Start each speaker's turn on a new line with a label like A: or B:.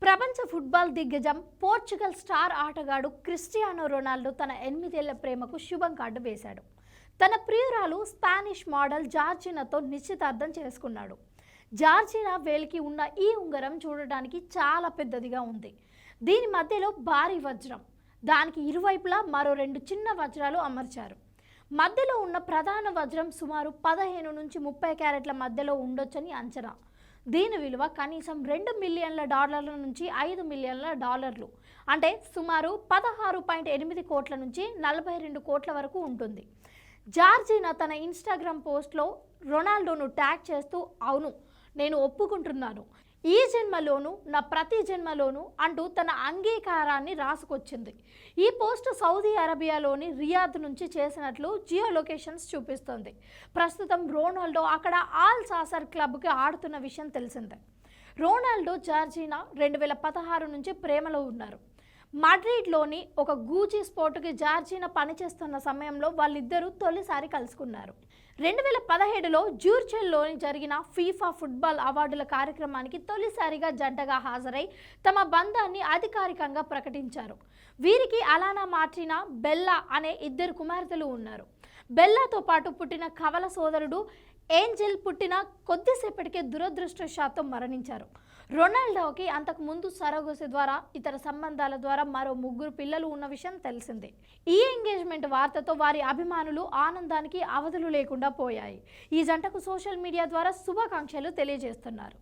A: ప్రపంచ ఫుట్బాల్ దిగ్గజం Portugal star ఆటగాడు క్రిస్టియానో రొనాల్డో తన 8 ఏళ్ల ప్రేమకు శుభం కార్డు వేశాడు. తన ప్రియురాలు స్పానిష్ మోడల్ జార్జినాతో నిశ్చితార్థం చేసుకున్నాడు. జార్జినా వేలికి ఉన్న ఈ ఉంగరం చూడడానికి చాలా పెద్దదిగా ఉంది. దీని మధ్యలో భారీ వజ్రం, దానికి ఇరువైపులా మరో 2 చిన్న వజ్రాలు అమర్చారు. మధ్యలో ఉన్న ప్రధాన వజ్రం సుమారు 15 నుంచి 30 క్యారెట్ల మధ్యలో ఉండొచ్చని అంచనా. దీని విలువ కనీసం $2 మిలియన్ల నుంచి $5 మిలియన్ల, అంటే సుమారు 16.8 కోట్ల నుంచి 42 కోట్ల వరకు ఉంటుంది. జార్జినా తన ఇన్స్టాగ్రామ్ పోస్ట్లో రొనాల్డోను ట్యాగ్ చేస్తూ, అవును నేను ఒప్పుకుంటున్నాను, ఈ జన్మలోను నా ప్రతి జన్మలోను అంటూ తన అంగీకారాన్ని రాసుకొచ్చింది. ఈ పోస్ట్ సౌదీ అరేబియాలోని రియాద్ నుంచి చేసినట్లు జియో లొకేషన్స్ చూపిస్తోంది. ప్రస్తుతం రొనాల్డో అక్కడ ఆల్ సాసర్ క్లబ్కి ఆడుతున్న విషయం తెలిసిందే. రొనాల్డో జార్జినా 2016 నుంచి ప్రేమలో ఉన్నారు. మాడ్రిడ్లోని ఒక గూచి స్పోర్ట్కి జార్జినా పనిచేస్తున్న సమయంలో వాళ్ళిద్దరూ తొలిసారి కలుసుకున్నారు. 2017లో జ్యూర్చెల్లో జరిగిన ఫీఫా ఫుట్బాల్ అవార్డుల కార్యక్రమానికి తొలిసారిగా జంటగా హాజరై తమ బంధాన్ని అధికారికంగా ప్రకటించారు. వీరికి అలానా మార్టినా, బెల్లా అనే 2 కుమార్తెలు ఉన్నారు. బెల్లాతో పాటు పుట్టిన కవల సోదరుడు ఏంజెల్ పుట్టిన కొద్దిసేపటికే దురదృష్టవశాత్తు మరణించారు. రొనాల్డోకి అంతకు ముందు సరోగసి ద్వారా, ఇతర సంబంధాల ద్వారా మరో 3 పిల్లలు ఉన్న విషయం తెలిసిందే. ఈ ఎంగేజ్మెంట్ వార్తతో వారి అభిమానులు ఆనందానికి అవధులు లేకుండా పోయాయి. ఈ జంటకు సోషల్ మీడియా ద్వారా శుభాకాంక్షలు తెలియజేస్తున్నారు.